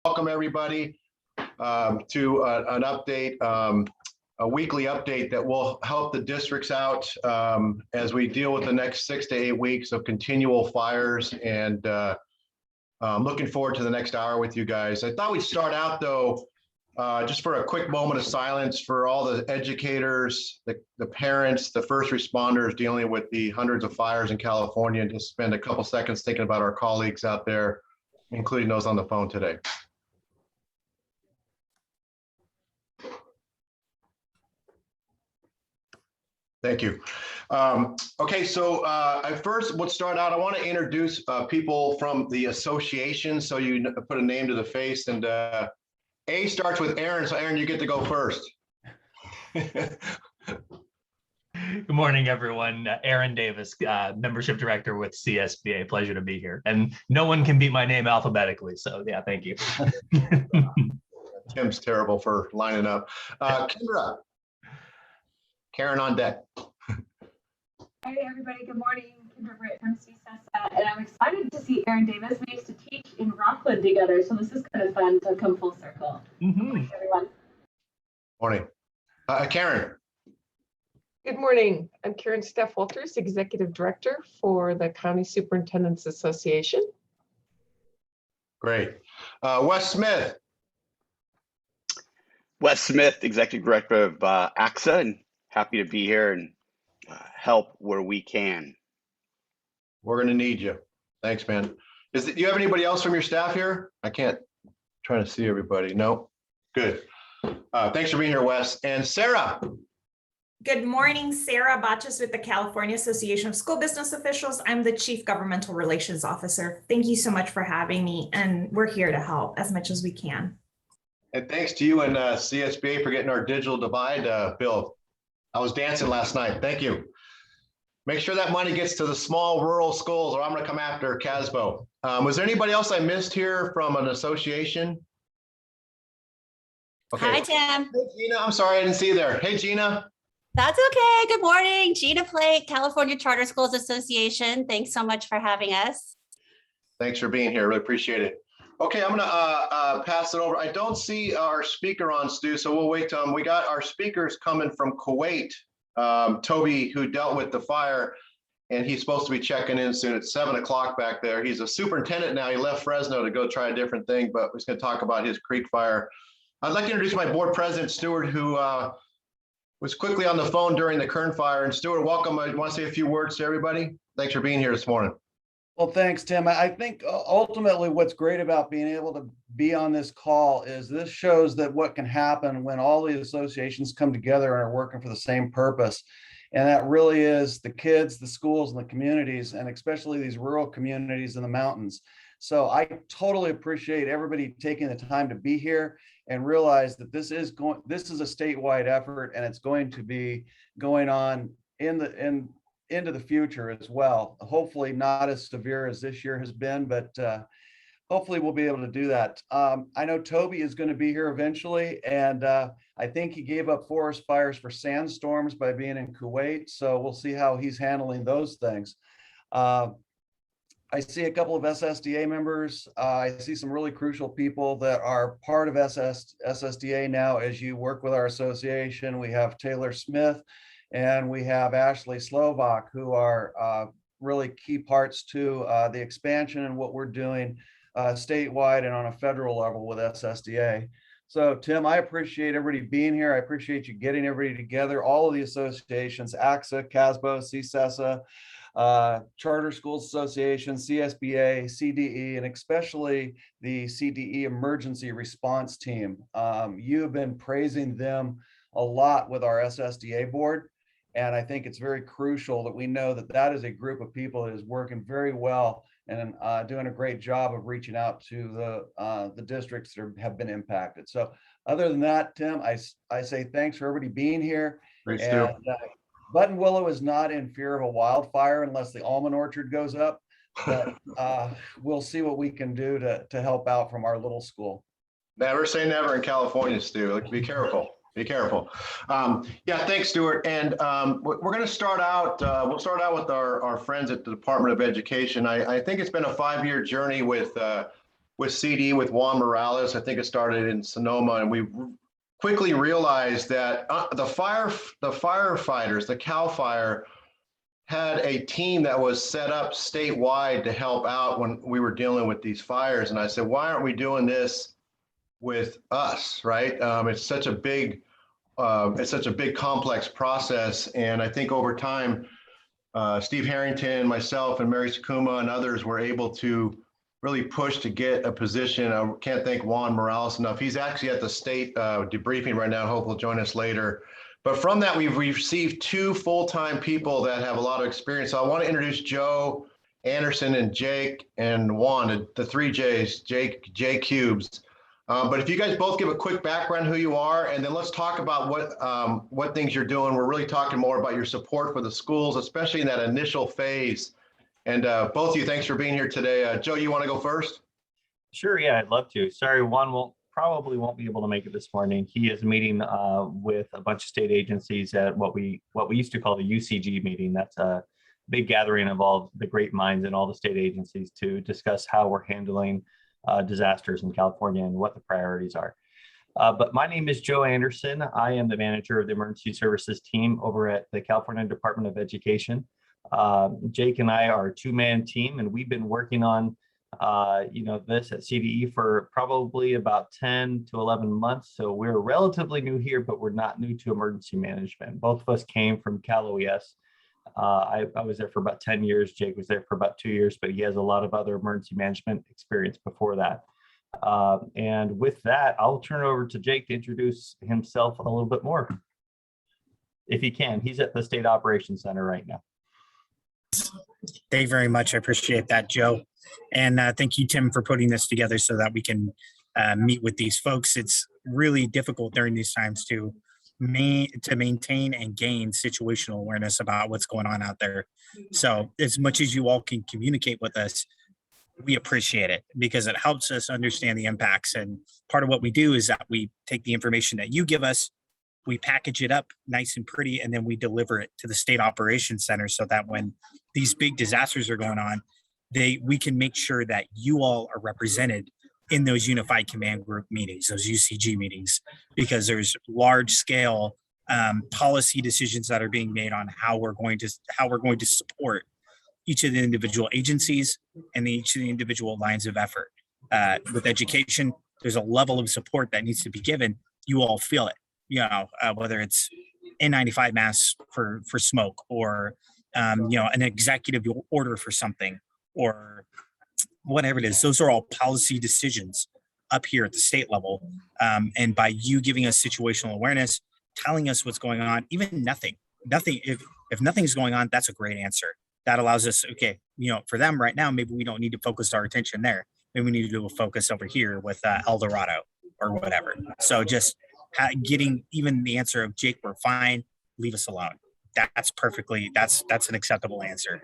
Welcome everybody to an update, a weekly update that will help the districts out as we deal with the next 6 to 8 weeks of continual fires. And I'm looking forward to the next hour with you guys. I thought we'd start out though, just for a quick moment of silence for all the educators, the parents, the first responders dealing with the hundreds of fires in California, and just spend a couple seconds thinking about our colleagues out there, including those on the phone today. Thank you. Okay, so I first would start out, I want to introduce people from the association, so you put a name to the face, and A starts with Aaron, so Aaron, you get to go first. Good morning, everyone. Aaron Davis, Membership Director with CSBA. Pleasure to be here. And no one can beat my name alphabetically, so yeah, thank you. Tim's terrible for lining up. Kendra. Karen on deck. Hey everybody, good morning. Kendra Britt from SSDA, and I'm excited to see Aaron Davis. We used to teach in Rockland together, so this is kind of fun to come full circle. Good morning, everyone. Morning. Karen. Good morning. I'm Karen Steph Walters, Executive Director for the County Superintendents Association. Great. Wes Smith. Wes Smith, Executive Director of AXA, and happy to be here and help where we can. We're going to need you. Thanks, man. Do you have anybody else from your staff here? I can't, trying to see everybody. No? Good. Thanks for being here, Wes. And Sarah. Good morning, Sarah Botchus with the California Association of School Business Officials. I'm the Chief Governmental Relations Officer. Thank you so much for having me, and we're here to help as much as we can. And thanks to you and CSBA for getting our digital divide built. I was dancing last night. Thank you. Make sure that money gets to the small rural schools, or I'm going to come after Casbo. Was there anybody else I missed here from an association? Okay. Hi, Tim. Hey, Gina. I'm sorry, I didn't see you there. Hey, Gina. That's okay. Good morning. Gina Plate, California Charter Schools Association. Thanks so much for having us. Thanks for being here. Really appreciate it. Okay, I'm going to pass it over. I don't see our speaker on, Stu, so we'll wait till we got our speakers coming from Kuwait. Toby, who dealt with the fire, and he's supposed to be checking in soon at 7 o'clock back there. He's a superintendent now. He left Fresno to go try a different thing, but he's going to talk about his creek fire. I'd like to introduce my board president, Stuart, who was quickly on the phone during the Kern fire. And Stuart, welcome. I want to say a few words to everybody. Thanks for being here this morning. Well, thanks, Tim. I think ultimately what's great about being able to be on this call is this shows that what can happen when all the associations come together and are working for the same purpose. And that really is the kids, the schools, and the communities, and especially these rural communities in the mountains. So I totally appreciate everybody taking the time to be here and realize that this is a statewide effort, and it's going to be going on into the future as well. Hopefully not as severe as this year has been, but hopefully we'll be able to do that. I know Toby is going to be here eventually, and I think he gave up forest fires for sandstorms by being in Kuwait, so we'll see how he's handling those things. I see a couple of SSDA members. I see some really crucial people that are part of SSDA now as you work with our association. We have Taylor Smith, and we have Ashley Slovak, who are really key parts to the expansion and what we're doing statewide and on a federal level with SSDA. So Tim, I appreciate everybody being here. I appreciate you getting everybody together, all of the associations, AXA, CASBO, CSESA, Charter Schools Association, CSBA, CDE, and especially the CDE Emergency Response Team. You have been praising them a lot with our SSDA board. And I think it's very crucial that we know that that is a group of people that is working very well and doing a great job of reaching out to the districts that have been impacted. So other than that, Tim, I say thanks for everybody being here. Great. And Button Willow is not in fear of a wildfire unless the almond orchard goes up. But we'll see what we can do to help out from our little school. Never say never in California, Stu. Be careful. Be careful. Yeah, thanks, Stuart. And we're going to start out, we'll start out with our friends at the Department of Education. I think it's been a 5-year journey with with CD with Juan Morales. I think it started in Sonoma, and we quickly realized that the firefighters, the CAL FIRE, had a team that was set up statewide to help out when we were dealing with these fires. And I said, why aren't we doing this with us, right? It's such a big complex process. And I think over time, Steve Harrington, myself, and Mary Sakuma and others were able to really push to get a position. I can't thank Juan Morales enough. He's actually at the state debriefing right now. Hope he'll join us later. But from that, we've received 2 full-time people that have a lot of experience. So I want to introduce Joe Anderson and Jake and Juan, the 3 J's, J Cubes. But if you guys both give a quick background who you are, and then let's talk about what things you're doing. We're really talking more about your support for the schools, especially in that initial phase. And both of you, thanks for being here today. Joe, you want to go first? Sure, yeah, I'd love to. Sorry, Juan probably won't be able to make it this morning. He is meeting with a bunch of state agencies at what we used to call the UCG meeting. That's a big gathering of all the great minds in all the state agencies to discuss how we're handling disasters in California and what the priorities are. But my name is Joe Anderson. I am the manager of the emergency services team over at the California Department of Education. Jake and I are a 2-man team, and we've been working on this at CDE for probably about 10 to 11 months. So we're relatively new here, but we're not new to emergency management. Both of us came from Cal OES. I was there for about 10 years. Jake was there for about 2 years, but he has a lot of other emergency management experience before that. And with that, I'll turn it over to Jake to introduce himself a little bit more, if he can. He's at the State Operations Center right now. Thank you very much. I appreciate that, Joe. And thank you, Tim, for putting this together so that we can meet with these folks. It's really difficult during these times to maintain and gain situational awareness about what's going on out there. So as much as you all can communicate with us, we appreciate it because it helps us understand the impacts. And part of what we do is that we take the information that you give us, we package it up nice and pretty, and then we deliver it to the State Operations Center so that when these big disasters are going on, we can make sure that you all are represented in those unified command group meetings, those UCG meetings, because there's large scale policy decisions that are being made on how we're going to support each of the individual agencies and each of the individual lines of effort. With education, there's a level of support that needs to be given. You all feel it, whether it's N95 masks for smoke or an executive order for something or whatever it is. Those are all policy decisions up here at the state level. And by you giving us situational awareness, telling us what's going on, even nothing, if nothing's going on, that's a great answer. That allows us, okay, for them right now, maybe we don't need to focus our attention there. Maybe we need to do a focus over here with El Dorado or whatever. So just getting even the answer of Jake, we're fine, leave us alone. That's an acceptable answer.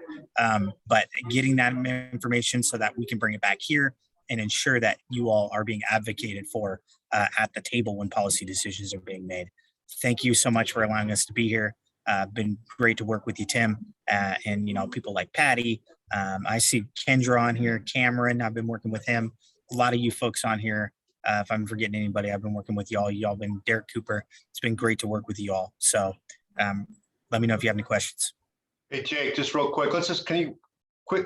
But getting that information so that we can bring it back here and ensure that you all are being advocated for at the table when policy decisions are being made. Thank you so much for allowing us to be here. Been great to work with you, Tim, and people like Patty. I see Kendra on here, Cameron. I've been working with him. A lot of you folks on here. If I'm forgetting anybody, I've been working with y'all. Y'all been Derek Cooper. It's been great to work with you all. So let me know if you have any questions. Hey, Jake, just real quick.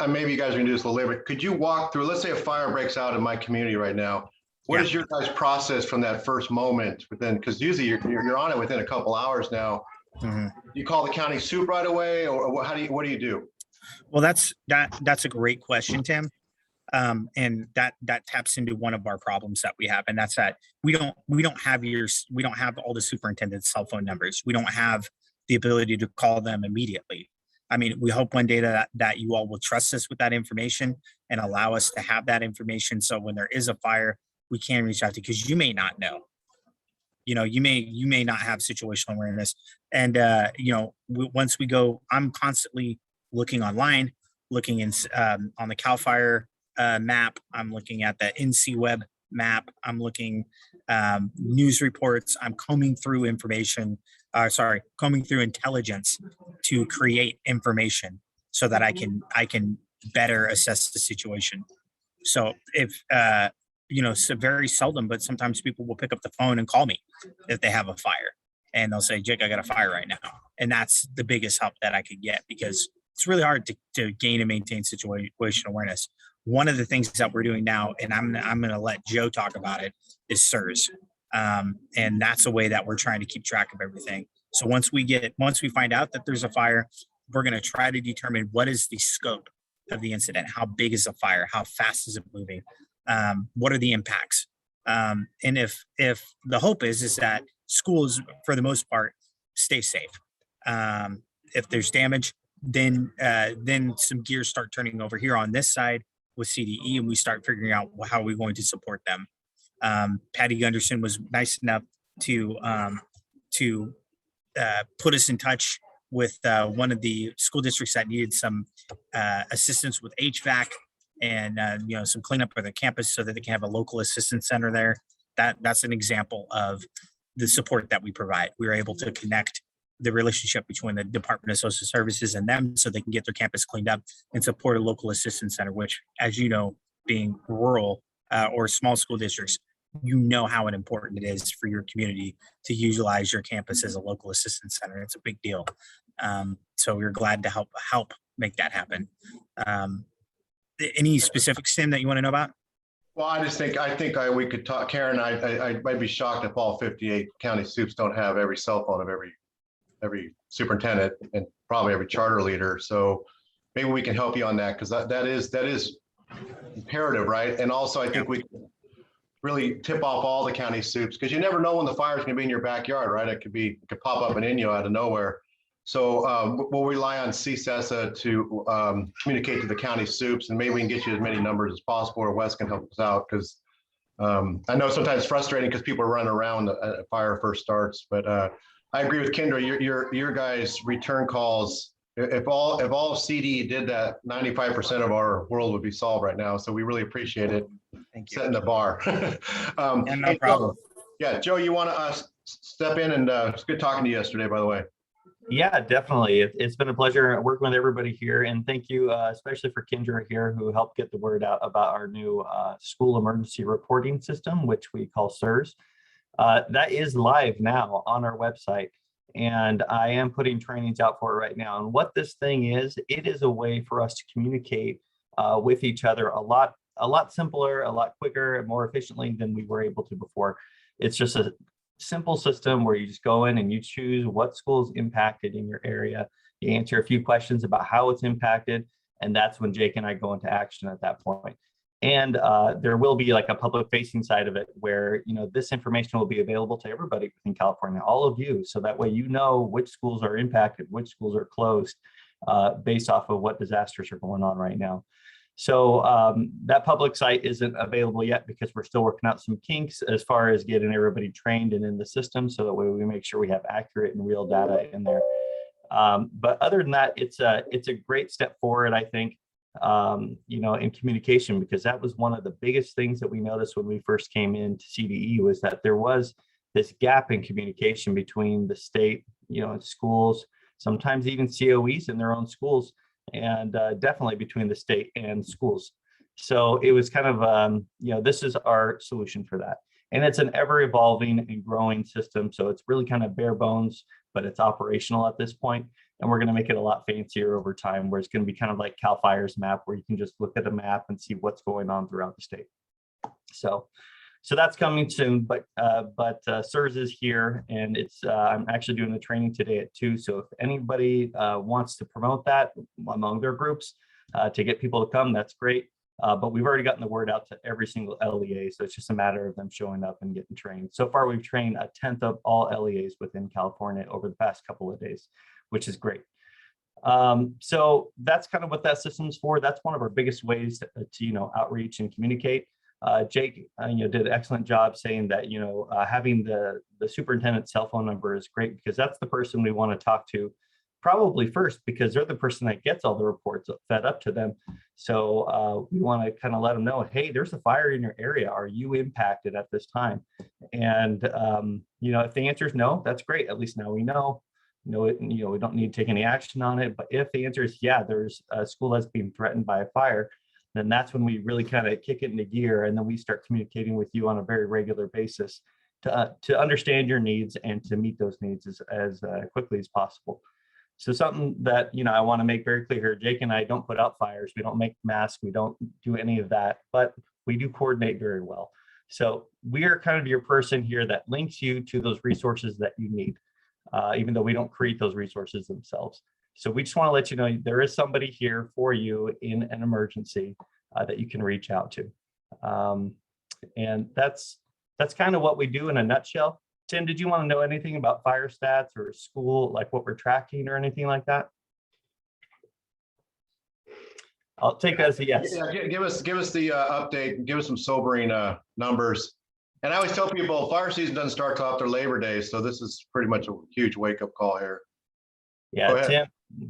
Maybe you guys are gonna do this a little later. Could you walk through, let's say a fire breaks out in my community right now. What is your guys' process from that first moment within, because usually you're on it within a couple hours now. Mm-hmm. You call the county soup right away, or what do you do? Well, that's a great question, Tim. And that taps into one of our problems that we have, and that's that we don't have all the superintendent's cell phone numbers. We don't have the ability to call them immediately. I mean, we hope one day that you all will trust us with that information and allow us to have that information. So when there is a fire, we can reach out to, because you may not know. You may not have situational awareness. And, once we go, I'm constantly looking online, looking on the CAL FIRE map. I'm looking at the NC Web map. I'm looking news reports. I'm combing through intelligence to create information so that I can better assess the situation. So if very seldom, but sometimes people will pick up the phone and call me if they have a fire, and they'll say, Jake, I got a fire right now. And that's the biggest help that I could get, because it's really hard to gain and maintain situation awareness. One of the things that we're doing now, and I'm going to let Joe talk about it, is SIRS. And that's a way that we're trying to keep track of everything. So once we find out that there's a fire, we're going to try to determine what is the scope of the incident. How big is the fire? How fast is it moving? What are the impacts? And if the hope is that schools, for the most part, stay safe. If there's damage, then some gears start turning over here on this side with CDE, and we start figuring out how we're going to support them. Patty Gunderson was nice enough to put us in touch with one of the school districts that needed some assistance with HVAC and some cleanup of the campus so that they can have a local assistance center there. That's an example of the support that we provide. We were able to connect the relationship between the Department of Social Services and them so they can get their campus cleaned up and support a local assistance center, which, as you know, being rural or small school districts, how important it is for your community to utilize your campus as a local assistance center. It's a big deal. So we're glad to help make that happen. Any specifics, Tim, that you want to know about? Well, I think we could talk, Karen. I might be shocked if all 58 county soups don't have every cell phone of every superintendent and probably every charter leader. So maybe we can help you on that, because that is imperative, right? And also, I think we really tip off all the county soups, because you never know when the fire is going to be in your backyard, right? It could pop up in Inyo out of nowhere. So we'll rely on CSESA to communicate to the county soups, and maybe we can get you as many numbers as possible, or Wes can help us out, because I know sometimes it's frustrating because people are running around a fire first starts. But I agree with Kendra. Your guys' return calls. If all CD did that, 95% of our world would be solved right now. So we really appreciate it. Thank you. Setting the bar. And no problem. Joe, you want to step in? And it's good talking to you yesterday, by the way. Yeah, definitely. It's been a pleasure working with everybody here. And thank you, especially for Kendra here, who helped get the word out about our new school emergency reporting system, which we call SIRS. That is live now on our website. And I am putting trainings out for it right now. And what this thing is, it is a way for us to communicate with each other a lot simpler, a lot quicker, and more efficiently than we were able to before. It's just a simple system where you just go in and you choose what school is impacted in your area. You answer a few questions about how it's impacted, and that's when Jake and I go into action at that point. And there will be like a public facing side of it where, this information will be available to everybody within California, all of you. So that way, which schools are impacted, which schools are closed based off of what disasters are going on right now. So that public site isn't available yet because we're still working out some kinks as far as getting everybody trained and in the system. So that way we make sure we have accurate and real data in there. But other than that, it's a great step forward, I think. In communication, because that was one of the biggest things that we noticed when we first came into CDE, was that there was this gap in communication between the state, and schools, sometimes even COEs in their own schools, and definitely between the state and schools. So it was kind of, this is our solution for that. And it's an ever evolving and growing system. So it's really kind of bare bones, but it's operational at this point. And we're going to make it a lot fancier over time, where it's going to be kind of like Cal Fire's map, where you can just look at a map and see what's going on throughout the state. So that's coming soon, but SIRS is here, and I'm actually doing the training today at 2. So if anybody wants to promote that among their groups to get people to come, that's great. But we've already gotten the word out to every single LEA. So it's just a matter of them showing up and getting trained. So far, we've trained 1/10 of all LEAs within California over the past couple of days, which is great. So that's kind of what that system's for. That's one of our biggest ways to outreach and communicate. Jake, did an excellent job saying that, having the superintendent's cell phone number is great, because that's the person we want to talk to probably first, because they're the person that gets all the reports fed up to them. So we want to kind of let them know, hey, there's a fire in your area. Are you impacted at this time? And, if the answer is no, that's great. At least now we know. We don't need to take any action on it. But if the answer is, yeah, there's a school that's being threatened by a fire, then that's when we really kind of kick it into gear, and then we start communicating with you on a very regular basis to understand your needs and to meet those needs as quickly as possible. So something that, you know, I want to make very clear here, Jake and I don't put out fires, we don't make masks, we don't do any of that, but we do coordinate very well. So we are kind of your person here that links you to those resources that you need, even though we don't create those resources themselves. So we just want to let you know there is somebody here for you in an emergency that you can reach out to. And that's kind of what we do in a nutshell. Tim, did you want to know anything about fire stats or school, like what we're tracking or anything like that? I'll take that as a yes. Yeah, give us the update, give us some sobering numbers. And I always tell people fire season doesn't start till after Labor Day, so this is pretty much a huge wake-up call here. Yeah,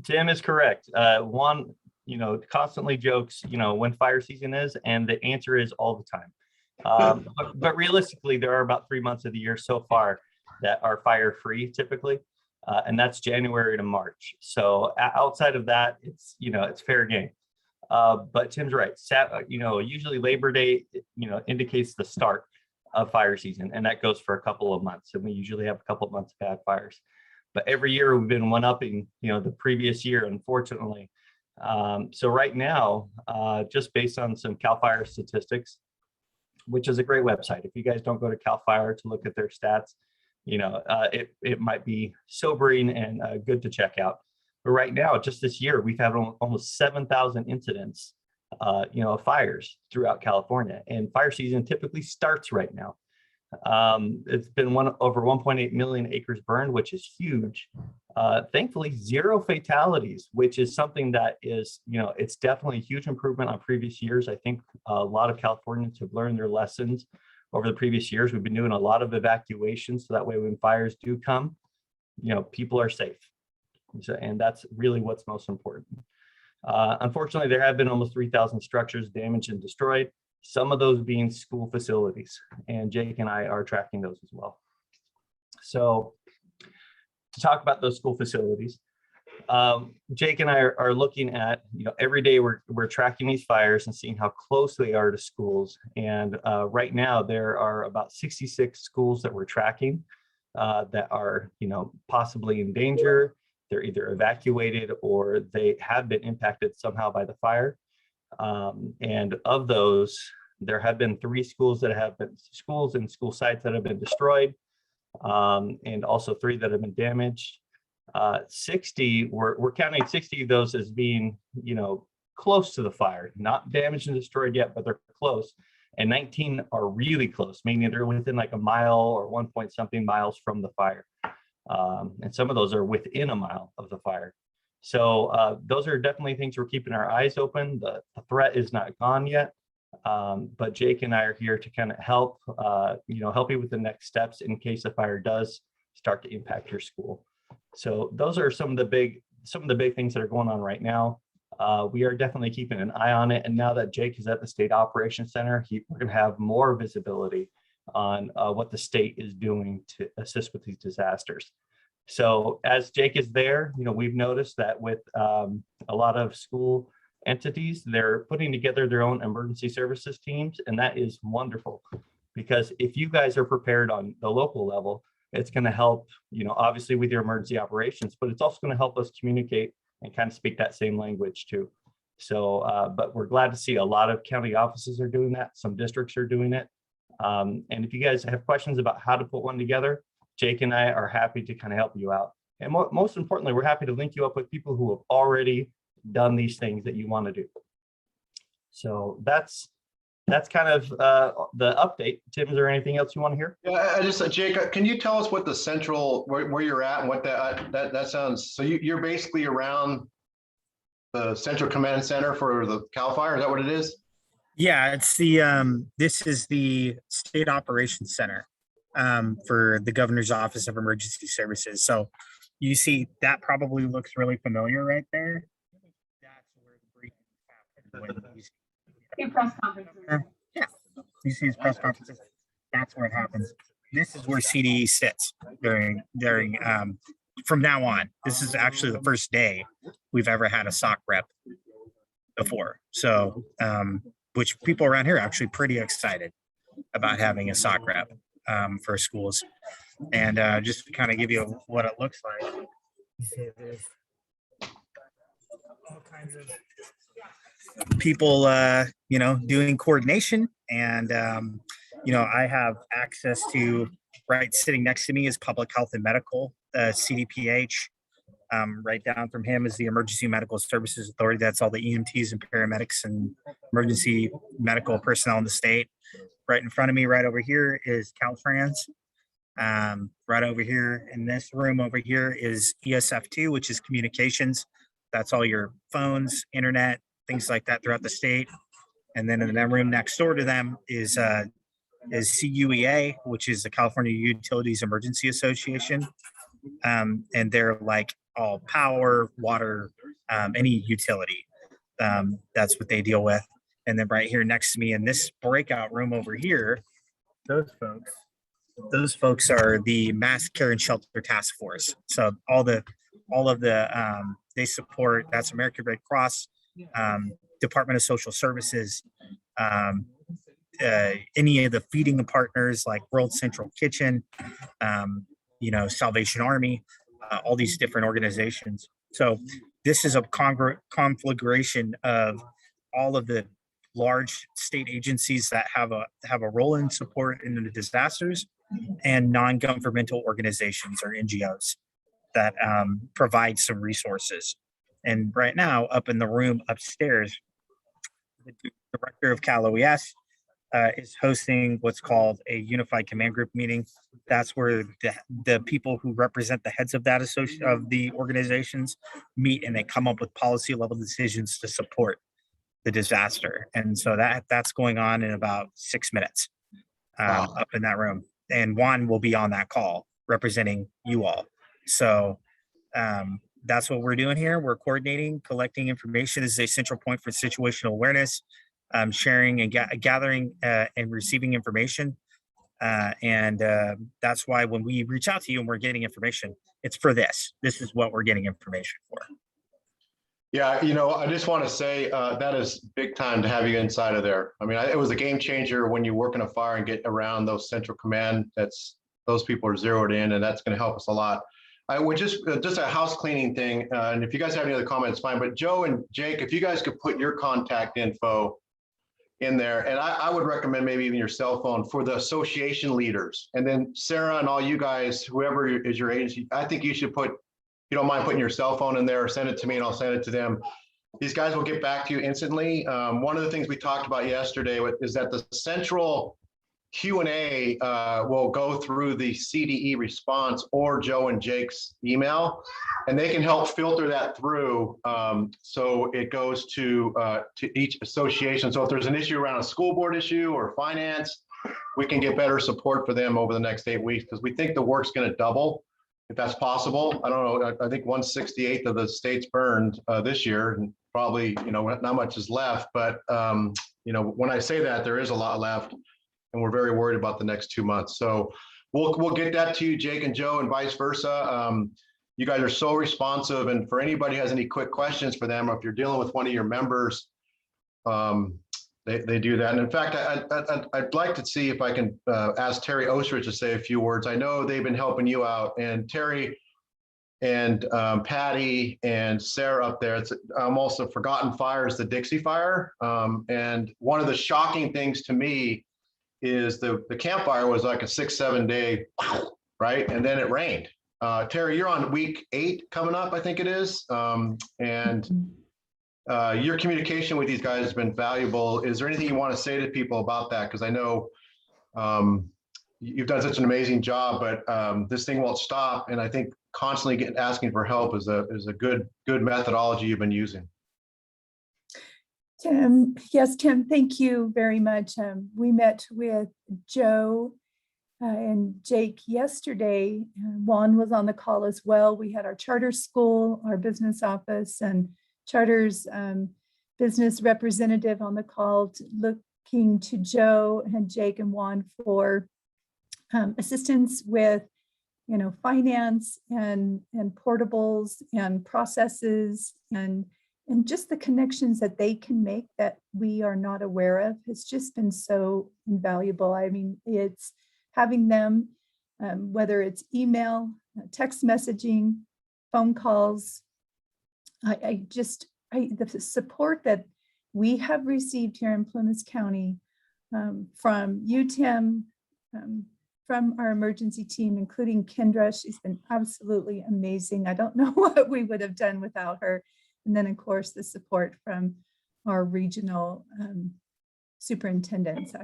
Tim is correct. One, you know, constantly jokes, you know, when fire season is, and the answer is all the time. But realistically, there are about 3 months of the year so far that are fire free typically, and that's January to March. So outside of that, it's, you know, it's fair game. But Tim's right. You know, usually Labor Day, you know, indicates the start of fire season, and that goes for a couple of months. And we usually have a couple of months of bad fires. But every year we've been one-upping, you know, the previous year, unfortunately. So right now, just based on some CAL FIRE statistics, which is a great website. If you guys don't go to CAL FIRE to look at their stats, you know, it might be sobering and good to check out. But right now, just this year, we've had almost 7,000 incidents, you know, of fires throughout California, and fire season typically starts right now. It's been over 1.8 million acres burned, which is huge. Thankfully, 0 fatalities, which is something that is, you know, it's definitely a huge improvement on previous years. I think a lot of Californians have learned their lessons over the previous years. We've been doing a lot of evacuations, so that way when fires do come, you know, people are safe. So, and that's really what's most important. Unfortunately, there have been almost 3,000 structures damaged and destroyed, some of those being school facilities, and Jake and I are tracking those as well. So to talk about those school facilities, Jake and I are looking at, you know, every day we're tracking these fires and seeing how close they are to schools. And right now there are about 66 schools that we're tracking that are, you know, possibly in danger. They're either evacuated or they have been impacted somehow by the fire. And of those, there have been 3 schools that have been schools and school sites that have been destroyed, and also 3 that have been damaged. 60, we're counting 60 of those as being, you know, close to the fire, not damaged and destroyed yet, but they're close. And 19 are really close, meaning they're within like a mile or 1 point something miles from the fire. And some of those are within a mile of the fire. So those are definitely things we're keeping our eyes open. The threat is not gone yet, but Jake and I are here to kind of help, you know, help you with the next steps in case the fire does start to impact your school. So those are some of the big things that are going on right now. We are definitely keeping an eye on it. And now that Jake is at the State Operations Center, we're going to have more visibility on what the state is doing to assist with these disasters. So as Jake is there, you know, we've noticed that with a lot of school entities, they're putting together their own emergency services teams, and that is wonderful, because if you guys are prepared on the local level, it's going to help, you know, obviously with your emergency operations, but it's also going to help us communicate and kind of speak that same language too. So, but we're glad to see a lot of county offices are doing that. Some districts are doing it. And if you guys have questions about how to put one together, Jake and I are happy to kind of help you out. And most importantly, we're happy to link you up with people who have already done these things that you want to do. So that's kind of the update. Tim, is there anything else you want to hear? Yeah, I just, Jake, can you tell us what the central, where you're at and what that sounds, so you're basically around the central command center for the CAL FIRE, is that what it is? Yeah, it's the this is the State Operations Center for the Governor's Office of Emergency Services. So you see that probably looks really familiar right there. That's where the briefing happens. Press conferences. Yeah, you see his press conferences. That's where it happens. This is where CDE sits during from now on. This is actually the first day we've ever had a SOC rep before. So, which people around here are actually pretty excited about having a SOC rep for schools. And just to kind of give you what it looks like. There's all kinds of people, doing coordination. And, I have access to, right sitting next to me is public health and medical, CDPH. Right down from him is the Emergency Medical Services Authority. That's all the EMTs and paramedics and emergency medical personnel in the state. Right in front of me, right over here is Caltrans. Right over here in this room over here is ESF2, which is communications. That's all your phones, internet, things like that throughout the state. And then in the room next door to them is CUEA, which is the California Utilities Emergency Association. And they're like all power, water, any utility. That's what they deal with. And then right here next to me in this breakout room over here, those folks are the Mass Care and Shelter Task Force. So all of the they support, that's American Red Cross, Department of Social Services, any of the feeding partners like World Central Kitchen, Salvation Army, all these different organizations. So this is a conflagration of all of the large state agencies that have a role in support in the disasters, and non-governmental organizations or NGOs that provide some resources. And right now, up in the room upstairs, the director of Cal OES is hosting what's called a unified command group meeting. That's where the people who represent the heads of that of the organizations meet, and they come up with policy level decisions to support the disaster. And so that's going on in about 6 minutes up in that room. And Juan will be on that call representing you all. So that's what we're doing here. We're coordinating, collecting information as a central point for situational awareness, sharing and gathering and receiving information. And that's why when we reach out to you and we're getting information, it's for this. This is what we're getting information for. Yeah, I just want to say that is big time to have you inside of there. I mean, it was a game changer when you work in a fire and get around those central command. Those people are zeroed in, and that's going to help us a lot. I would just a house cleaning thing, and if you guys have any other comments, fine. But Joe and Jake, if you guys could put your contact info in there, and I would recommend maybe even your cell phone for the association leaders. And then Sarah and all you guys, whoever is your agency, I think you should put. You don't mind putting your cell phone in there, or send it to me and I'll send it to them. These guys will get back to you instantly. One of the things we talked about yesterday is that the central Q&A will go through the CDE response or Joe and Jake's email, and they can help filter that through so it goes to each association. So if there's an issue around a school board issue or finance, we can get better support for them over the next 8 weeks, because we think the work's going to double. If that's possible. I don't know. I think 1/68 of the state's burned this year, and probably, not much is left. But, when I say that, there is a lot left, and we're very worried about the next 2 months. So we'll get that to you, Jake and Joe, and vice versa. You guys are so responsive. And for anybody who has any quick questions for them, or if you're dealing with one of your members, they do that. And in fact, I'd like to see if I can ask Terry Ostrich to say a few words. I know they've been helping you out, and Terry and Patty and Sarah up there. It's almost a forgotten fire is the Dixie Fire. And one of the shocking things to me is the campfire was like a 6-7 day, right? And then it rained. Terry, you're on week 8 coming up, I think it is. Your communication with these guys has been valuable. Is there anything you want to say to people about that? Because I know you've done such an amazing job, but this thing won't stop. And I think constantly asking for help is a good methodology you've been using. Tim, yes, Tim, thank you very much. We met with Joe and Jake yesterday. Juan was on the call as well. We had our charter school, our business office, and charter's business representative on the call, looking to Joe and Jake and Juan for assistance with, finance and portables and processes and and just the connections that they can make that we are not aware of has just been so invaluable. I mean, it's having them, whether it's email, text messaging, phone calls, the support that we have received here in Plymouth County from you, Tim, from our emergency team, including Kendra. She's been absolutely amazing. I don't know what we would have done without her. And then, of course, the support from our regional superintendents.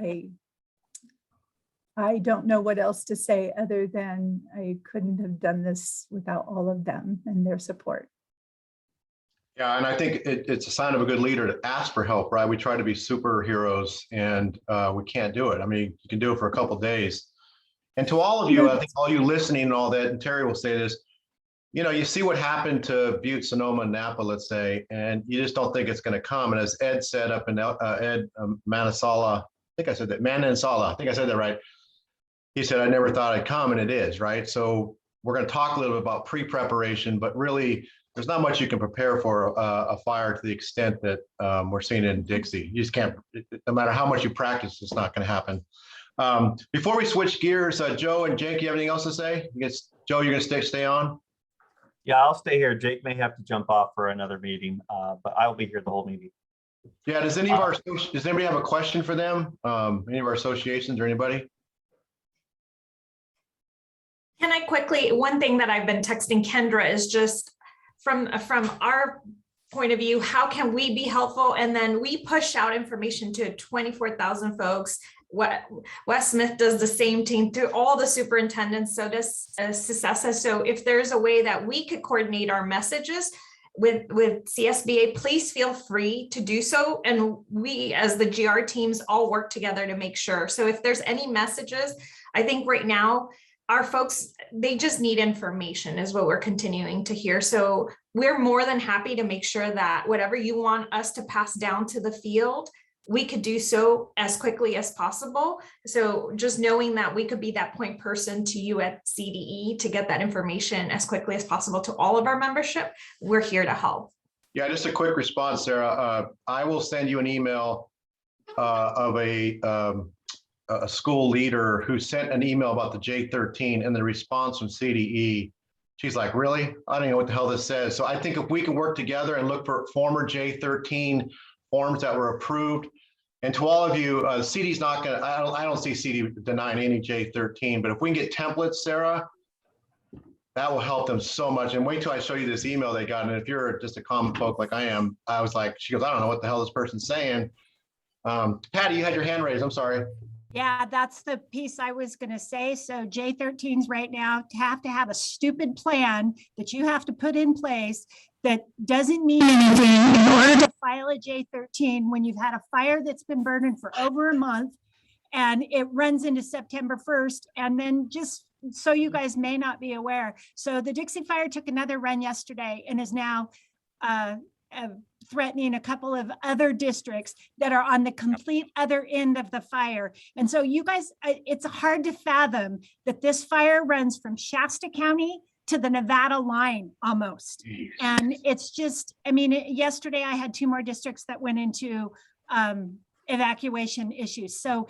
I don't know what else to say other than I couldn't have done this without all of them and their support. Yeah, and I think it's a sign of a good leader to ask for help, right? We try to be superheroes and we can't do it. I mean, you can do it for a couple of days. And to all of you, I think all you listening and all that, and Terry will say this, you know, you see what happened to Butte, Sonoma, and Napa, let's say, and you just don't think it's going to come. And as Ed said up in Ed Manasala, I think I said that, Manansala, I think I said that right. He said, I never thought I'd come, and it is, right? So we're going to talk a little bit about pre-preparation, but really there's not much you can prepare for a fire to the extent that we're seeing in Dixie. You just can't, no matter how much you practice, it's not going to happen. Before we switch gears, Joe and Jake, you have anything else to say? Joe, you're going to stay on? Yeah, I'll stay here. Jake may have to jump off for another meeting, but I'll be here the whole meeting. Yeah, does anybody have a question for them? Any of our associations or anybody? Can I quickly, one thing that I've been texting Kendra is just from our point of view, how can we be helpful? And then we push out information to 24,000 folks. Wes Smith does the same thing to all the superintendents. So does CSSA. So if there's a way that we could coordinate our messages with CSBA, please feel free to do so. And we, as the GR teams, all work together to make sure. So if there's any messages, I think right now, our folks, they just need information is what we're continuing to hear. So we're more than happy to make sure that whatever you want us to pass down to the field, we could do so as quickly as possible. So just knowing that we could be that point person to you at CDE to get that information as quickly as possible to all of our membership, we're here to help. Yeah, just a quick response, Sarah. I will send you an email of a school leader who sent an email about the J13 and the response from CDE. She's like, really? I don't know what the hell this says. So I think if we can work together and look for former J13 forms that were approved. And to all of you, CD's not going to, I don't see CD denying any J13, but if we can get templates, Sarah, that will help them so much. And wait till I show you this email they got. And if you're just a common folk like I am, I was like, she goes, I don't know what the hell this person's saying. Patty, you had your hand raised. I'm sorry. Yeah, that's the piece I was going to say. So J13s right now have to have a stupid plan that you have to put in place that doesn't mean anything in order to file a J13 when you've had a fire that's been burning for over a month and it runs into September 1st. And then just so you guys may not be aware. So the Dixie Fire took another run yesterday and is now threatening a couple of other districts that are on the complete other end of the fire. And so you guys, it's hard to fathom that this fire runs from Shasta County to the Nevada line almost. Jeez. And it's just, I mean, yesterday I had 2 more districts that went into evacuation issues. So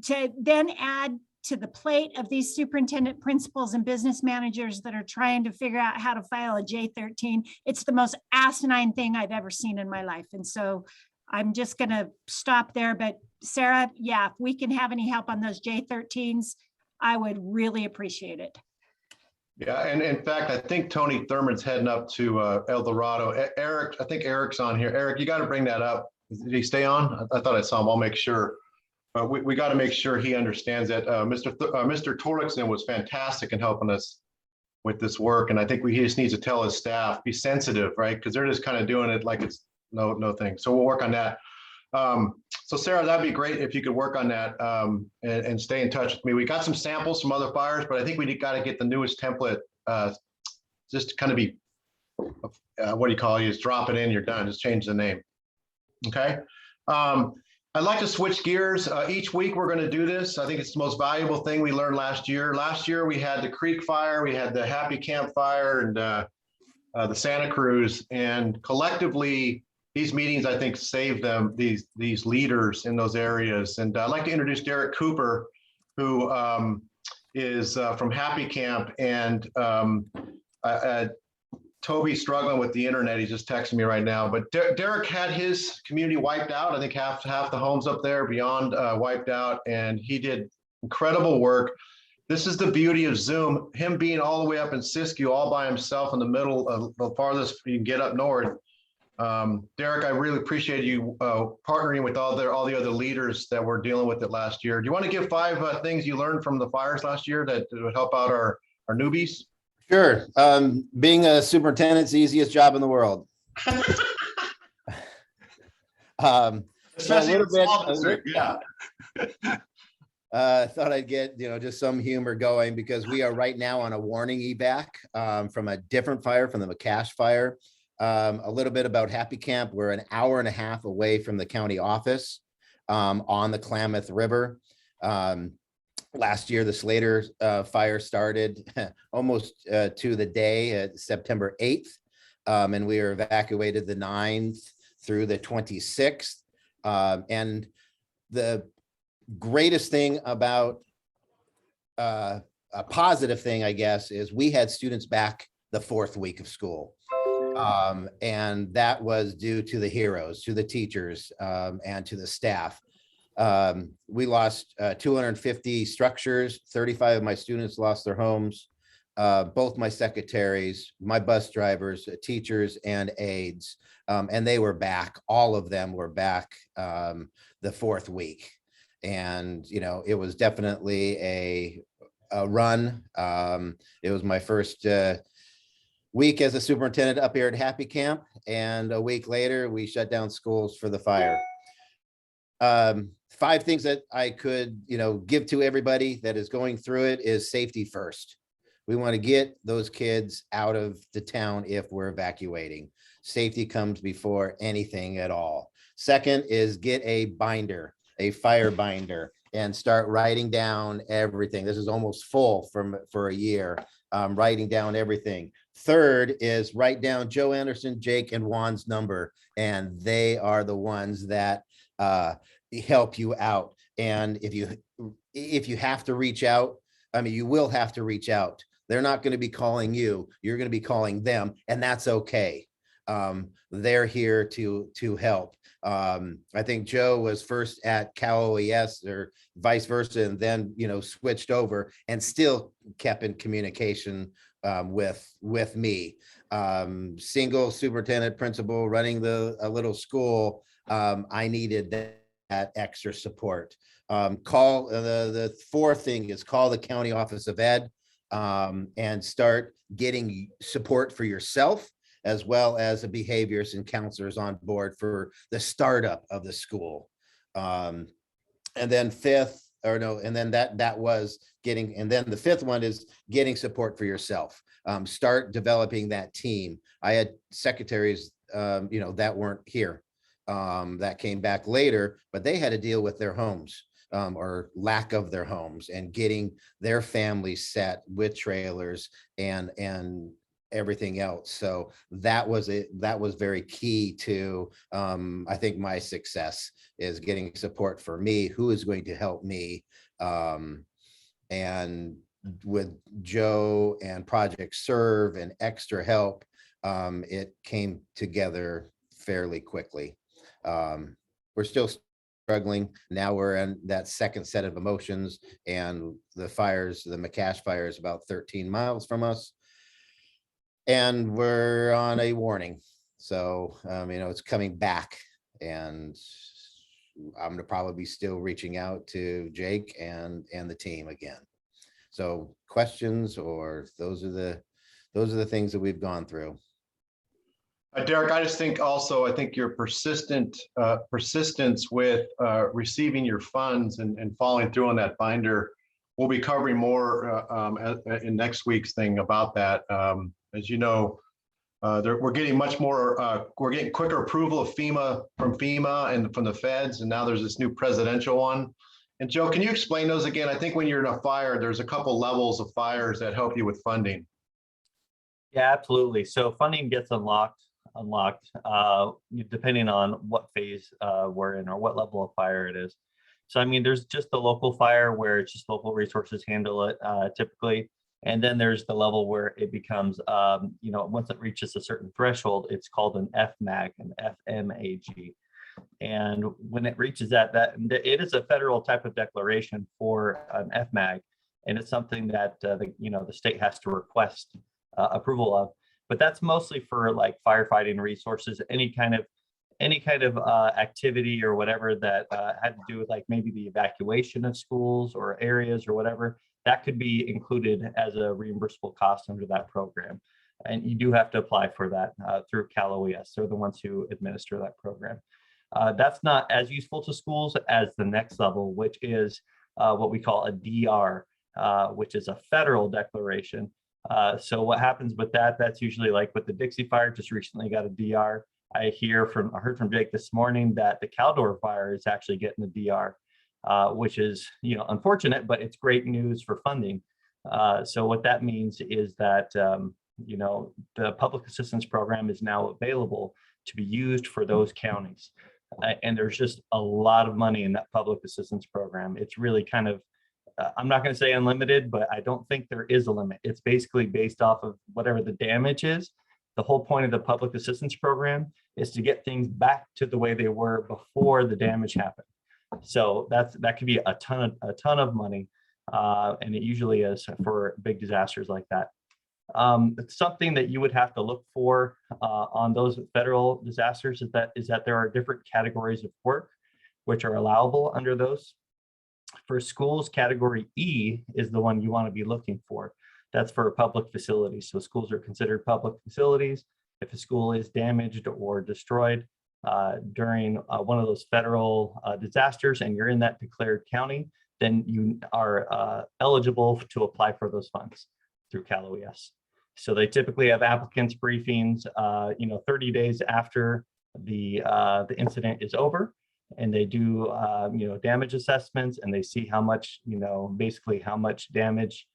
to then add to the plate of these superintendent principals and business managers that are trying to figure out how to file a J13, it's the most asinine thing I've ever seen in my life. And so I'm just gonna stop there. But Sarah, yeah, if we can have any help on those J13s, I would really appreciate it. Yeah, and in fact, I think Tony Thurman's heading up to El Dorado. Eric, I think Eric's on here. Eric, you got to bring that up. Did he stay on? I thought I saw him. I'll make sure. But we got to make sure he understands that Mr. Torlakson was fantastic in helping us with this work. And I think he just needs to tell his staff, be sensitive, right? Because they're just kind of doing it like it's no thing. So we'll work on that. So Sarah, that'd be great if you could work on that and stay in touch with me. We got some samples from other fires, but I think we got to get the newest template, just to kind of be, what do you call it? You just drop it in, you're done. Just change the name. Okay. I'd like to switch gears. Each week we're going to do this. I think it's the most valuable thing we learned last year. Last year we had the Creek Fire, we had the Happy Camp Fire, and the Santa Cruz. And collectively, these meetings, I think, save them, these leaders in those areas. And I'd like to introduce Derek Cooper, who is from Happy Camp. And Toby's struggling with the internet. He's just texting me right now. But Derek had his community wiped out. I think half the homes up there beyond wiped out. And he did incredible work. This is the beauty of Zoom, him being all the way up in Siskiyou, all by himself in the middle of the farthest you can get up north. Derek, I really appreciate you partnering with all the other leaders that were dealing with it last year. Do you want to give 5 things you learned from the fires last year that would help out our newbies? Sure. Being a superintendent's the easiest job in the world. Especially yeah. Thought I'd get, just some humor going because we are right now on a warning evac from a different fire, from the McCash fire. A little bit about Happy Camp. We're an hour and a half away from the county office on the Klamath River. Last year, the Slater fire started almost to the day, September 8th, and we were evacuated the 9th through the 26th. And the greatest thing about a positive thing, I guess, is we had students back the 4th week of school. And that was due to the heroes, to the teachers, and to the staff. We lost 250 structures. 35 of my students lost their homes. Both my secretaries, my bus drivers, teachers, and aides. And they were back. All of them were back the 4th week. And, it was definitely a run. It was my first week as a superintendent up here at Happy Camp. And a week later, we shut down schools for the fire. 5 things that I could, give to everybody that is going through it is safety first. We want to get those kids out of the town if we're evacuating. Safety comes before anything at all. Second is get a binder, a fire binder, and start writing down everything. This is almost full for a year, writing down everything. Third is write down Joe Anderson, Jake, and Juan's number, and they are the ones that help you out. And if you have to reach out, you will have to reach out. They're not going to be calling you. You're going to be calling them, and that's okay. They're here to help. I think Joe was first at Cal OES or vice versa, and then switched over and still kept in communication with me. Single superintendent principal running a little school. I needed that extra support. Call the 4th thing is call the county office of ed and start getting support for yourself, as well as the behaviors and counselors on board for the startup of the school. And then the 5th one is getting support for yourself. Start developing that team. I had secretaries, that weren't here, that came back later, but they had to deal with their homes. Or lack of their homes, and getting their families set with trailers and everything else. So that was very key to I think my success is getting support for me, who is going to help me. And with Joe and Project Serve and extra help, it came together fairly quickly. We're still struggling. Now we're in that second set of emotions, and the McCash fire is about 13 miles from us, and we're on a warning. So, it's coming back, and I'm going to probably be still reaching out to Jake and the team again. So questions, or those are the things that we've gone through. Derek, I just think also, I think your persistence with receiving your funds and following through on that binder. We'll be covering more in next week's thing about that. As you know, we're getting much more, we're getting quicker approval of from FEMA and from the feds, and now there's this new presidential one. And Joe, can you explain those again? I think when you're in a fire, there's a couple levels of fires that help you with funding. Yeah, absolutely. So funding gets unlocked unlocked, depending on what phase we're in or what level of fire it is. So, I mean, there's just the local fire where it's just local resources handle it typically. And then there's the level where it becomes, once it reaches a certain threshold, it's called an FMAG, an FMAG. And when it reaches that it is a federal type of declaration for an FMAG. And it's something that, the state has to request approval of. But that's mostly for like firefighting resources, any kind of activity or whatever that had to do with like maybe the evacuation of schools or areas or whatever, that could be included as a reimbursable cost under that program. And you do have to apply for that through Cal OES. They're the ones who administer that program. That's not as useful to schools as the next level, which is what we call a DR, which is a federal declaration. So what happens with that, that's usually like with the Dixie Fire, just recently got a DR. I heard from Jake this morning that the Caldor Fire is actually getting a DR, which is, unfortunate, but it's great news for funding. So what that means is that, the public assistance program is now available to be used for those counties. And there's just a lot of money in that public assistance program. It's really kind of, I'm not going to say unlimited, but I don't think there is a limit. It's basically based off of whatever the damage is. The whole point of the public assistance program is to get things back to the way they were before the damage happened. So that could be a ton of money, and it usually is for big disasters like that. It's something that you would have to look for on those federal disasters is that there are different categories of work which are allowable under those. For schools, category E is the one you want to be looking for. That's for public facilities. So schools are considered public facilities. If a school is damaged or destroyed during one of those federal disasters and you're in that declared county, then you are eligible to apply for those funds through Cal OES. So they typically have applicants briefings, 30 days after the incident is over. And they do, damage assessments, and they see how much, basically how much damage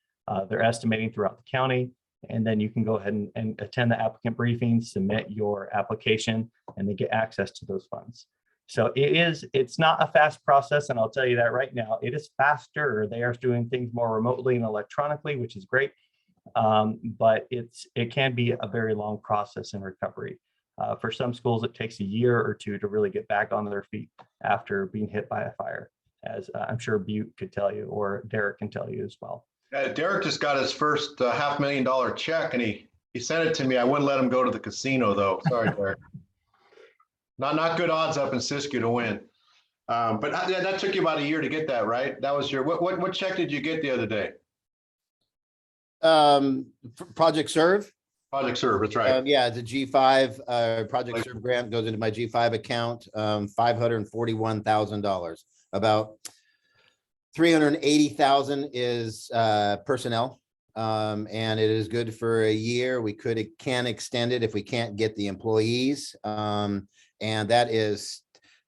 they're estimating throughout the county. And then you can go ahead and attend the applicant briefing, submit your application, and they get access to those funds. So it's not a fast process. And I'll tell you that right now, it is faster. They are doing things more remotely and electronically, which is great. But it can be a very long process in recovery. For some schools, it takes a year or two to really get back on their feet after being hit by a fire, as I'm sure Butte could tell you, or Derek can tell you as well. Derek just got his first $500,000 check, and he sent it to me. I wouldn't let him go to the casino, though. Sorry, Derek. Not good odds up in Siskiyou to win. But that took you about a year to get that, right? That was your what check did you get the other day? Project Serve. Project Serve, that's right. Yeah, it's a G5 Project Serve grant goes into my G5 account. $541,000. About $380,000 is personnel, and it is good for a year. We can extend it if we can't get the employees, and that is,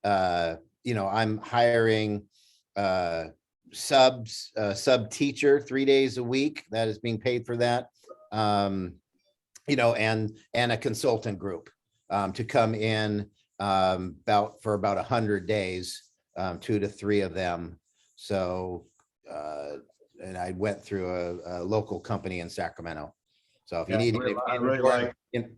I'm hiring sub teacher 3 days a week. That is being paid for that. And a consultant group to come in for about 100 days, 2 to 3 of them. So, and I went through a local company in Sacramento. So if you need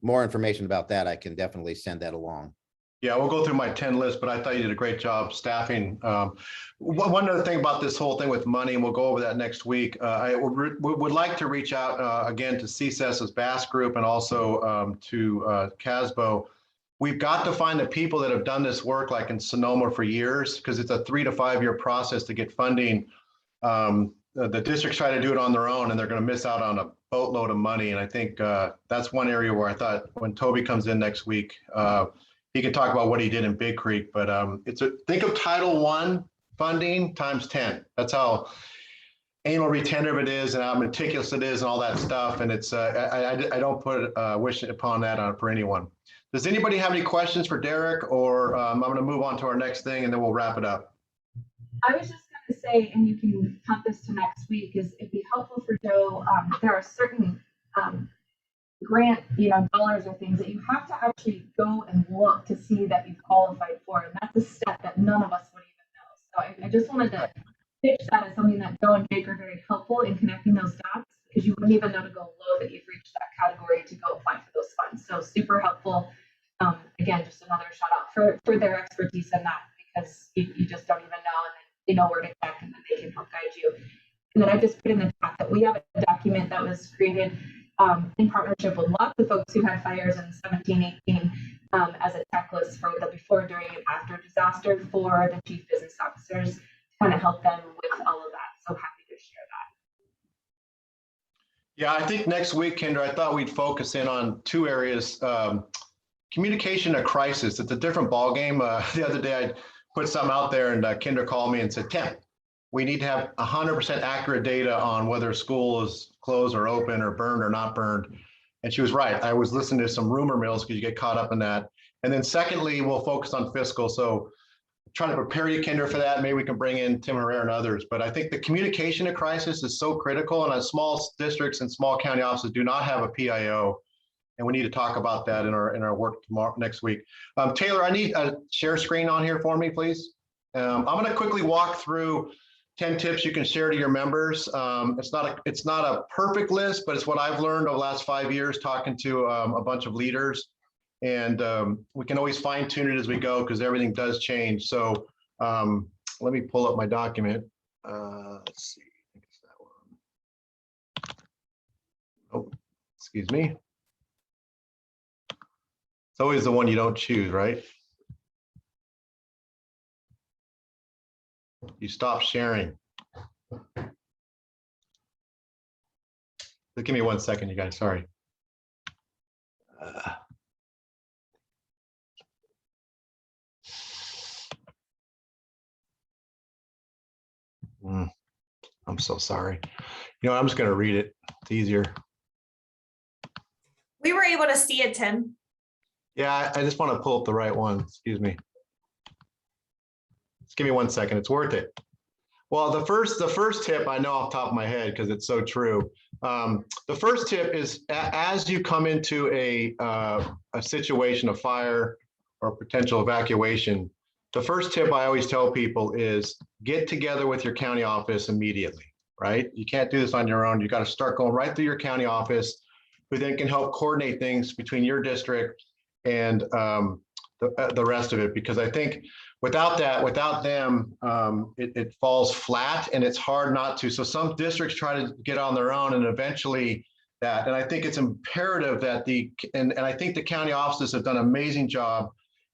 more information about that, I can definitely send that along. Yeah, we'll go through my 10 list, but I thought you did a great job staffing. One other thing about this whole thing with money, and we'll go over that next week. I would like to reach out again to CSES's Bass Group and also to CASBO. We've got to find the people that have done this work like in Sonoma for years, because it's a 3 to 5 year process to get funding. The districts try to do it on their own, and they're going to miss out on a boatload of money. And I think that's one area where I thought when Toby comes in next week, he can talk about what he did in Big Creek, but think of Title I funding times 10. That's how anal retentive it is and how meticulous it is and all that stuff. And it's I don't put wish upon that for anyone. Does anybody have any questions for Derek, or I'm going to move on to our next thing and then we'll wrap it up. I was just going to say, and you can punt this to next week, is it'd be helpful for Joe. There are certain grant, dollars or things that you have to actually go and look to see that you've qualified for. And that's a step that none of us would even know. So I just wanted to pitch that as something that Joe and Jake are very helpful in connecting those dots, because you wouldn't even know to go low that you've reached that category to go apply for those funds. So super helpful. Again, just another shout out for their expertise in that, because you just don't even know, and then they know where to check, and then they can help guide you. And then I just put in the chat that we have a document that was created in partnership with lots of folks who had fires in 17, 18 as a checklist for the before, during, and after disaster for the chief business officers to kind of help them with all of that. So happy to share that. Yeah, I think next week, Kendra, I thought we'd focus in on two areas. Communication at crisis. It's a different ballgame. The other day, I put something out there, and Kendra called me and said, Tim, we need to have 100% accurate data on whether a school is closed or open or burned or not burned. And she was right. I was listening to some rumor mills because you get caught up in that. And then secondly, we'll focus on fiscal. So trying to prepare you, Kendra, for that. Maybe we can bring in Tim Herrera and others. But I think the communication at crisis is so critical. And small districts and small county offices do not have a PIO. And we need to talk about that in our work tomorrow, next week. Taylor, I need a share screen on here for me, please. I'm going to quickly walk through 10 tips you can share to your members. It's not a perfect list, but it's what I've learned over the last 5 years talking to a bunch of leaders. And we can always fine tune it as we go because everything does change. So let me pull up my document. Let's see. I think it's that one. Oh, excuse me. It's always the one you don't choose, right? You stop sharing. Give me 1 second, you guys, sorry. I'm so sorry. I'm just going to read it. It's easier. We were able to see it, Tim. Yeah, I just want to pull up the right one. Excuse me. Just give me 1 second. It's worth it. Well, the first tip I know off the top of my head because it's so true. The first tip is as you come into a situation of fire or potential evacuation, the first tip I always tell people is get together with your county office immediately, right? You can't do this on your own. You got to start going right through your county office, who then can help coordinate things between your district and the rest of it. Because I think without them, it falls flat and it's hard not to. So some districts try to get on their own and eventually that, and I think it's imperative that and I think the county offices have done an amazing job,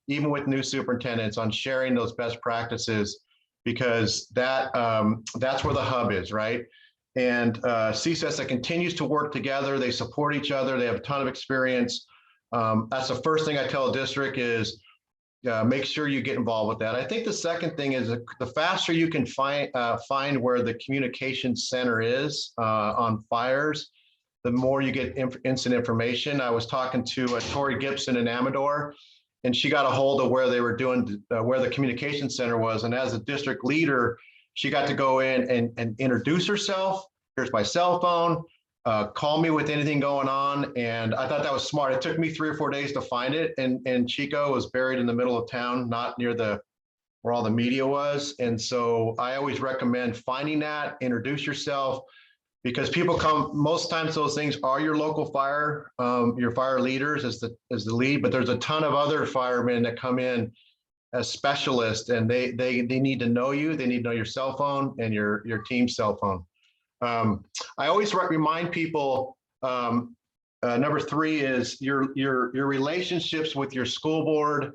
even with new superintendents, on sharing those best practices, because that's where the hub is, right? And CSSA continues to work together. They support each other. They have a ton of experience. That's the first thing I tell a district is make sure you get involved with that. I think the second thing is the faster you can find where the communication center is on fires, the more you get instant information. I was talking to Tori Gibson in Amador, and she got a hold of where they were doing, where the communication center was. And as a district leader, she got to go in and introduce herself. Here's my cell phone. Call me with anything going on. And I thought that was smart. It took me 3 or 4 days to find it. And Chico was buried in the middle of town, not near where all the media was. And so I always recommend finding that, introduce yourself, because people come, most times those things are your local fire, your fire leaders as the lead, but there's a ton of other firemen that come in as specialists, and they need to know you. They need to know your cell phone and your team's cell phone. I always remind people, number 3 is your relationships with your school board,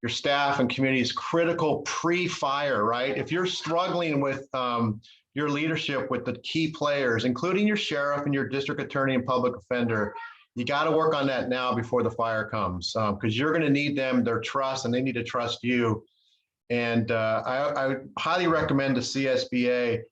your staff and community is critical pre-fire, right? If you're struggling with your leadership with the key players, including your sheriff and your district attorney and public offender, you got to work on that now before the fire comes, because you're going to need their trust, and they need to trust you. And I highly recommend the CSBA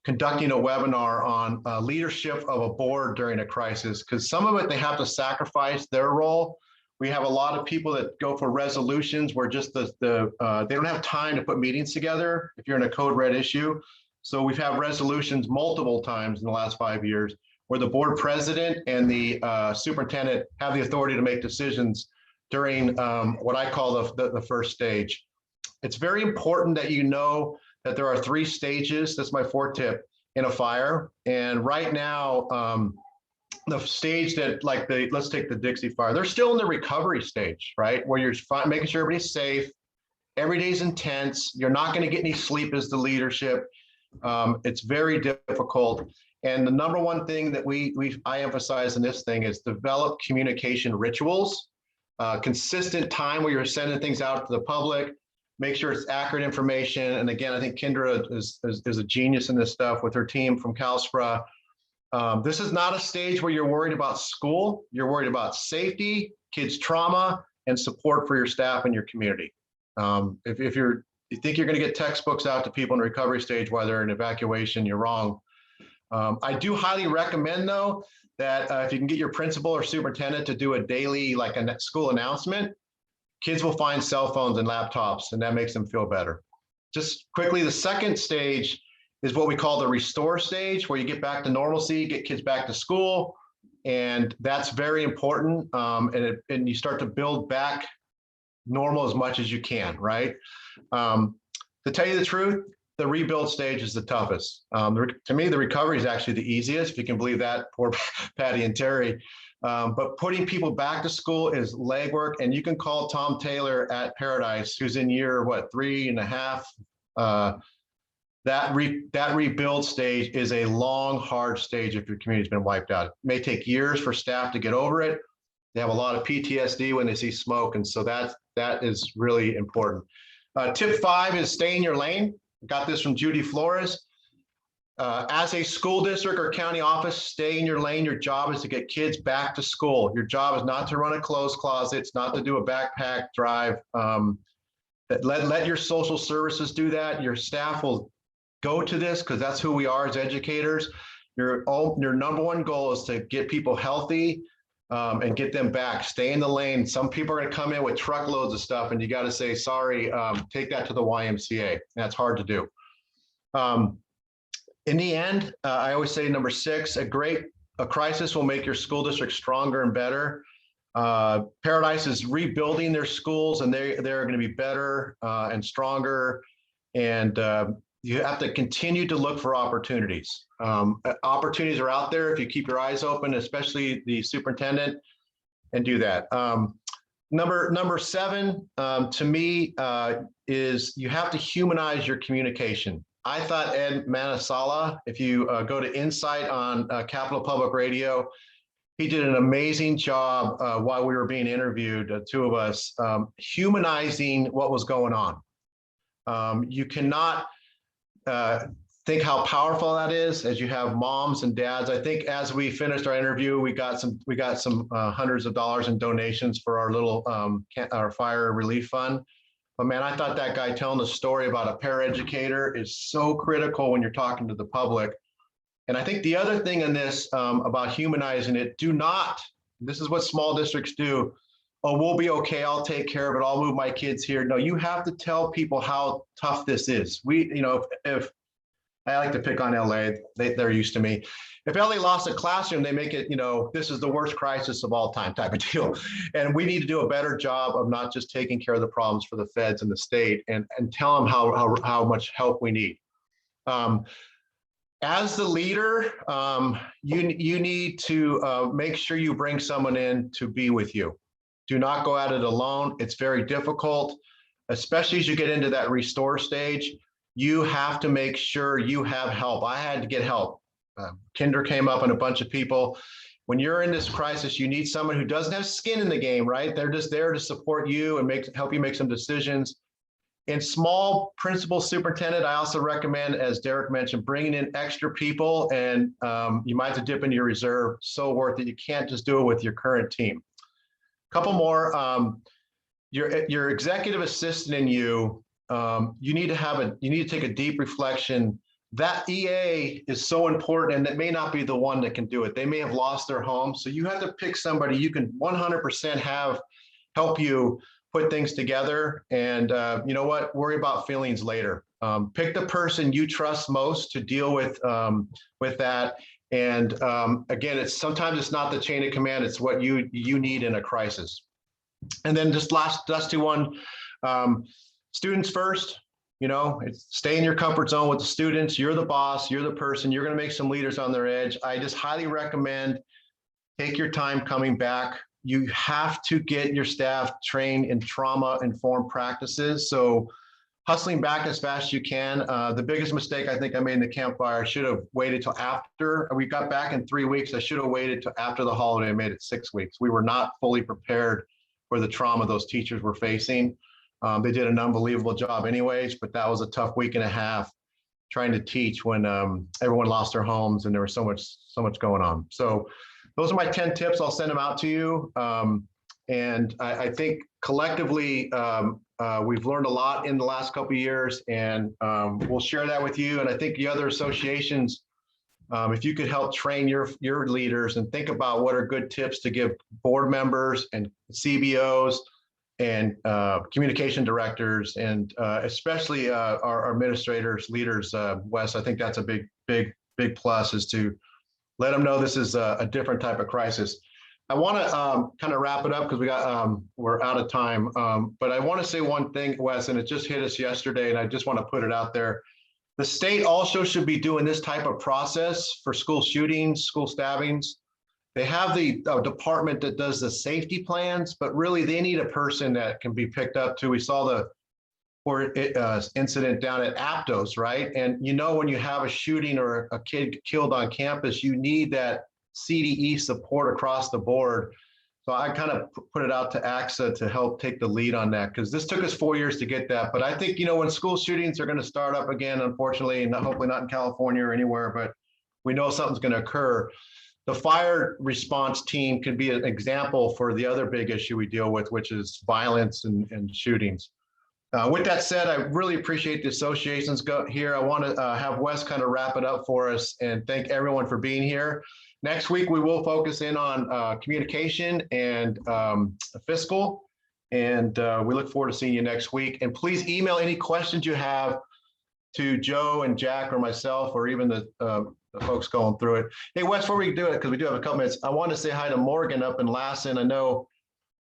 conducting a webinar on leadership of a board during a crisis, because some of it, they have to sacrifice their role. We have a lot of people that go for resolutions where just they don't have time to put meetings together if you're in a code red issue. So we've had resolutions multiple times in the last 5 years where the board president and the superintendent have the authority to make decisions during what I call the first stage. It's very important that you know that there are 3 stages. That's my 4th tip in a fire. And right now, the stage that let's take the Dixie fire, they're still in the recovery stage, right? Where you're making sure everybody's safe. Every day's intense. You're not going to get any sleep as the leadership. It's very difficult. And the number one thing that I emphasize in this thing is develop communication rituals, consistent time where you're sending things out to the public, make sure it's accurate information. And again, I think Kendra is a genius in this stuff with her team from CalSPRA. This is not a stage where you're worried about school. You're worried about safety, kids' trauma, and support for your staff and your community. If you think you're going to get textbooks out to people in the recovery stage while they're in evacuation, you're wrong. I do highly recommend, though, that if you can get your principal or superintendent to do a daily, like a school announcement, kids will find cell phones and laptops, and that makes them feel better. Just quickly, the second stage is what we call the restore stage, where you get back to normalcy, get kids back to school, and that's very important. And you start to build back normal as much as you can, right? To tell you the truth, the rebuild stage is the toughest. To me, the recovery is actually the easiest, if you can believe that, poor Patty and Terry. But putting people back to school is legwork, and you can call Tom Taylor at Paradise, who's in year, 3.5. That rebuild stage is a long, hard stage if your community's been wiped out. It may take years for staff to get over it. They have a lot of PTSD when they see smoke, and so that is really important. Tip 5 is stay in your lane. Got this from Judy Flores. As a school district or county office, stay in your lane. Your job is to get kids back to school. Your job is not to run a clothes closet. It's not to do a backpack drive. Let your social services do that. Your staff will go to this because that's who we are as educators. Your number one goal is to get people healthy and get them back. Stay in the lane. Some people are going to come in with truckloads of stuff, and you got to say, sorry, take that to the YMCA. That's hard to do. In the end, I always say number 6, a crisis will make your school district stronger and better. Paradise is rebuilding their schools, and they're going to be better and stronger. And you have to continue to look for opportunities. Opportunities are out there if you keep your eyes open, especially the superintendent, and do that. Number 7, to me, is you have to humanize your communication. I thought Ed Manasala, if you go to Insight on Capital Public Radio, he did an amazing job while we were being interviewed, the 2 of us, humanizing what was going on. You cannot think how powerful that is as you have moms and dads. I think as we finished our interview, we got some hundreds of dollars in donations for our little our fire relief fund. But man, I thought that guy telling the story about a paraeducator is so critical when you're talking to the public. And I think the other thing in this about humanizing it, this is what small districts do. Oh, we'll be okay. I'll take care of it. I'll move my kids here. No, you have to tell people how tough this is. If I like to pick on LA, they're used to me. If LA lost a classroom, they make it, this is the worst crisis of all time type of deal. And we need to do a better job of not just taking care of the problems for the feds and the state and tell them how much help we need. As the leader, you need to make sure you bring someone in to be with you. Do not go at it alone. It's very difficult, especially as you get into that restore stage. You have to make sure you have help. I had to get help. Kinder came up and a bunch of people. When you're in this crisis, you need someone who doesn't have skin in the game, right? They're just there to support you and help you make some decisions. In small principal superintendent, I also recommend, as Derek mentioned, bringing in extra people, and you might have to dip into your reserve. So worth it. You can't just do it with your current team. Couple more. Your executive assistant and you need to take a deep reflection. That EA is so important, and that may not be the one that can do it. They may have lost their home, so you have to pick somebody you can 100% have help you put things together. And you know what? Worry about feelings later. Pick the person you trust most to deal with that, And again, sometimes it's not the chain of command, it's what you need in a crisis. And then just last dusty one, students first. Stay in your comfort zone with the students. You're the boss, you're the person, you're going to make some leaders on their edge. I just highly recommend take your time coming back. You have to get your staff trained in trauma-informed practices. So hustling back as fast as you can. The biggest mistake I think I made in the campfire, I should have waited till after we got back in 3 weeks. I should have waited till after the holiday and made it 6 weeks. We were not fully prepared for the trauma those teachers were facing. They did an unbelievable job anyways, but that was a tough week and a half trying to teach when everyone lost their homes and there was so much going on. So those are my 10 tips. I'll send them out to you. And I think collectively, we've learned a lot in the last couple of years, and we'll share that with you. And I think the other associations, if you could help train your leaders and think about what are good tips to give board members and CBOs and communication directors, and especially our administrators, leaders, Wes, I think that's a big plus, is to let them know this is a different type of crisis. I want to kind of wrap it up because we're out of time. But I want to say one thing, Wes, and it just hit us yesterday, and I just want to put it out there. The state also should be doing this type of process for school shootings, school stabbings. They have the department that does the safety plans, but really they need a person that can be picked up to. We saw the incident down at Aptos, right? And when you have a shooting or a kid killed on campus, you need that CDE support across the board. So I kind of put it out to AXA to help take the lead on that, because this took us 4 years to get that. But I think, when school shootings are going to start up again, unfortunately, and hopefully not in California or anywhere, but we know something's going to occur. The fire response team could be an example for the other big issue we deal with, which is violence and shootings. With that said, I really appreciate the associations here. I want to have Wes kind of wrap it up for us and thank everyone for being here. Next week, we will focus in on communication and fiscal, and we look forward to seeing you next week. And please email any questions you have to Joe and Jack or myself, or even the folks going through it. Hey, Wes, before we do it, because we do have a couple minutes, I want to say hi to Morgan up in Lassen. I know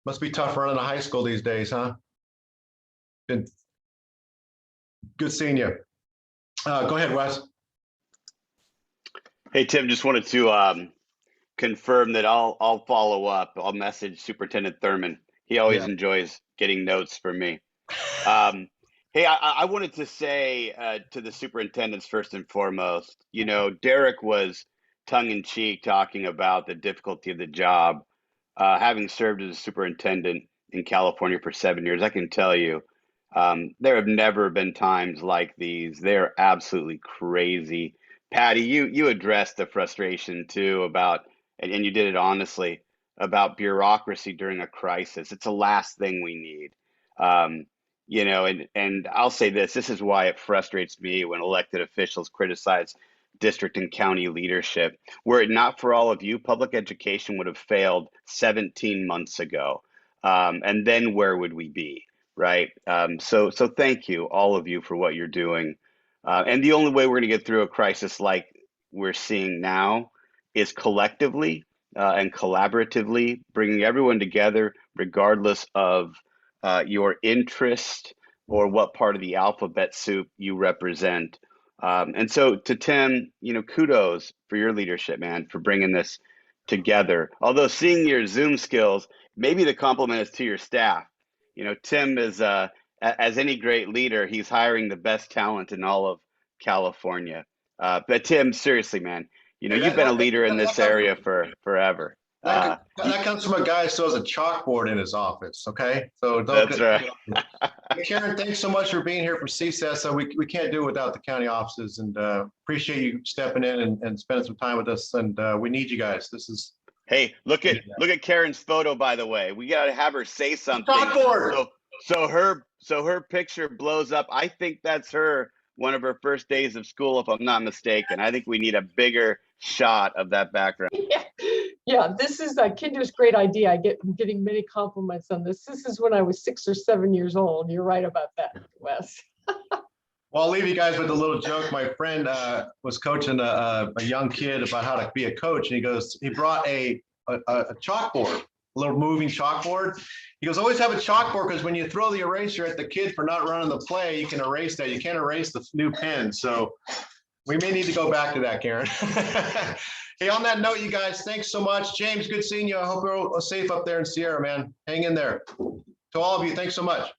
must be tough running a high school these days, huh? Good seeing you. Go ahead, Wes. Hey, Tim, just wanted to confirm that I'll follow up. I'll message Superintendent Thurman. He always enjoys getting notes from me. Hey, I wanted to say to the superintendents, first and foremost, Derek was tongue-in-cheek talking about the difficulty of the job. Having served as a superintendent in California for 7 years, I can tell you, there have never been times like these. They're absolutely crazy. Patty, you addressed the frustration too about, and you did it honestly, about bureaucracy during a crisis. It's the last thing we need. And I'll say this is why it frustrates me when elected officials criticize district and county leadership. Were it not for all of you, public education would have failed 17 months ago. And then where would we be, right? So thank you, all of you, for what you're doing. And the only way we're going to get through a crisis like we're seeing now is collectively and collaboratively bringing everyone together, regardless of your interest or what part of the alphabet soup you represent. And so to Tim, kudos for your leadership, man, for bringing this together. Although seeing your Zoom skills, maybe the compliment is to your staff. Tim is, as any great leader, he's hiring the best talent in all of California. But Tim, seriously, man, you've been a leader in this area for forever. That comes from a guy who still has a chalkboard in his office. Okay, so that's right. Karen, thanks so much for being here for CSAS. So we can't do it without the county offices, and appreciate you stepping in and spending some time with us. And we need you guys. This is. Hey, look at Karen's photo. By the way, we got to have her say something. Chalkboard. So her picture blows up. I think that's her. One of her first days of school, if I'm not mistaken. I think we need a bigger shot of that background. Yeah, this is Kinder's great idea. I'm getting many compliments on this. This is when I was 6 or 7 years old. You're right about that, Wes. Well, I'll leave you guys with a little joke. My friend was coaching a young kid about how to be a coach, and he brought a chalkboard, a little moving chalkboard. He goes, always have a chalkboard because when you throw the eraser at the kid for not running the play, you can erase that. You can't erase the new pen. So we may need to go back to that, Karen. Hey, on that note, you guys, thanks so much. James, good seeing you. I hope you're all safe up there in Sierra, man. Hang in there. To all of you, thanks so much.